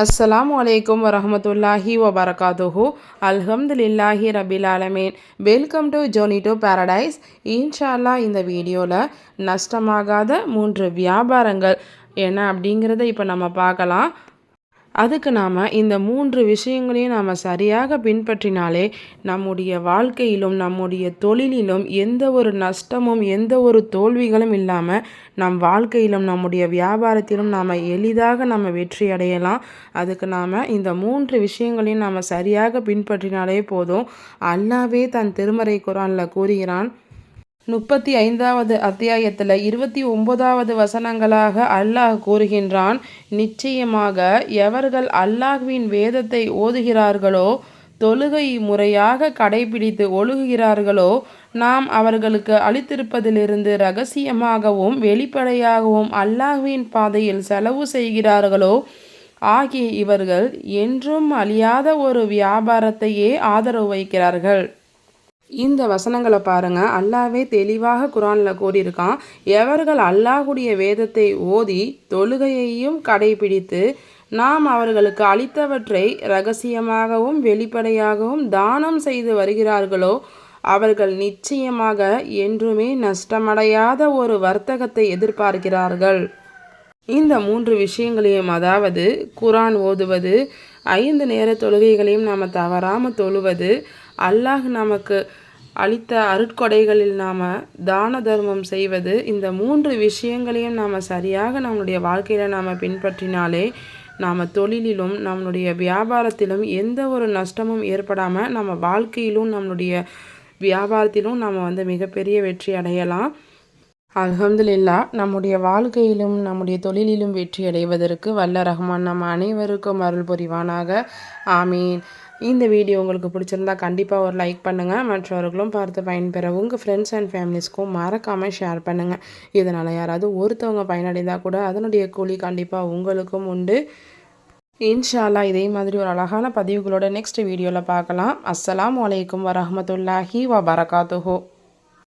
அஸ்ஸலாமு அலைக்கும் வரஹமத்துல்லாஹி வபரகாத்துஹு. அல்ஹம்துலில்லாஹி ரபில் ஆலமீன். Welcome to journey to paradise. இன்ஷால்லா இந்த வீடியோவில் நஷ்டமாகாத 3 வியாபாரங்கள் என்ன அப்படிங்கிறத இப்போ நம்ம பார்க்கலாம். அதுக்கு நாம் இந்த 3 விஷயங்களையும் நாம் சரியாக பின்பற்றினாலே நம்முடைய வாழ்க்கையிலும் நம்முடைய தொழிலிலும் எந்த ஒரு நஷ்டமும் எந்த ஒரு தோல்விகளும் இல்லாமல் நம் வாழ்க்கையிலும் நம்முடைய வியாபாரத்திலும் நாம் எளிதாக நம்ம வெற்றி அடையலாம். அதுக்கு நாம் இந்த 3 விஷயங்களையும் நாம் சரியாக பின்பற்றினாலே போதும். அல்லாஹ்வே தன் திருமறை குர்ஆனில் கூறுகிறான். 35வது அத்தியாயத்தில் 29வது வசனங்களாக அல்லாஹ் கூறுகின்றான், நிச்சயமாக எவர்கள் அல்லாஹ்வின் வேதத்தை ஓதுகிறார்களோ, தொழுகை முறையாக கடைபிடித்து ஒழுகுகிறார்களோ, நாம் அவர்களுக்கு அளித்திருப்பதிலிருந்து இரகசியமாகவும் வெளிப்படையாகவும் அல்லாஹ்வின் பாதையில் செலவு செய்கிறார்களோ ஆகிய இவர்கள் என்றும் அழியாத ஒரு வியாபாரத்தையே ஆதரவு வைக்கிறார்கள். இந்த வசனங்களை பாருங்க, அல்லாஹ்வே தெளிவாக குர்ஆனில் கூறியிருக்கான். எவர்கள் அல்லாஹ்வுடைய வேதத்தை ஓதி தொழுகையையும் கடைபிடித்து நாம் அவர்களுக்கு அளித்தவற்றை இரகசியமாகவும் வெளிப்படையாகவும் தானம் செய்து வருகிறார்களோ அவர்கள் நிச்சயமாக என்றுமே நஷ்டமடையாத ஒரு வர்த்தகத்தை எதிர்பார்க்கிறார்கள். இந்த 3 விஷயங்களையும், அதாவது குர்ஆன் ஓதுவது, 5 நேர தொழுகைகளையும் நாம் தவறாமல் தொழுவது, அல்லாஹ் நமக்கு அளித்த அருட்கொடைகளில் நாம் தான தர்மம் செய்வது, இந்த 3 விஷயங்களையும் நாம் சரியாக நம்முடைய வாழ்க்கையில் நாம் பின்பற்றினாலே நாம் தொழிலிலும் நம்முடைய வியாபாரத்திலும் எந்த ஒரு நஷ்டமும் ஏற்படாமல் நம்ம வாழ்க்கையிலும் நம்முடைய வியாபாரத்திலும் நாம் மிகப்பெரிய வெற்றி அடையலாம். அல்ஹம்துலில்லாஹ். நம்முடைய வாழ்க்கையிலும் நம்முடைய தொழிலிலும் வெற்றி அடைவதற்கு வல்ல ரஹ்மான் நம்ம அனைவருக்கும் அருள் புரிவானாக. ஆமீன். இந்த வீடியோ உங்களுக்கு பிடிச்சிருந்தா கண்டிப்பாக ஒரு லைக் பண்ணுங்கள். மற்றவர்களும் பார்த்து பயன்பெற உங்கள் ஃப்ரெண்ட்ஸ் அண்ட் ஃபேமிலிஸ்க்கும் மறக்காமல் ஷேர் பண்ணுங்கள். இதனால் யாராவது ஒருத்தவங்க பயனடைந்தால் கூட அதனுடைய கூலி கண்டிப்பாக உங்களுக்கும் உண்டு. இன்ஷா அல்லாஹ் இதே மாதிரி ஒரு அழகான பதிவுகளோட நெக்ஸ்ட் வீடியோவில் பார்க்கலாம். அஸ்ஸலாமு அலைக்கும் வரஹ்மத்துல்லாஹி வபரகாத்துஹு.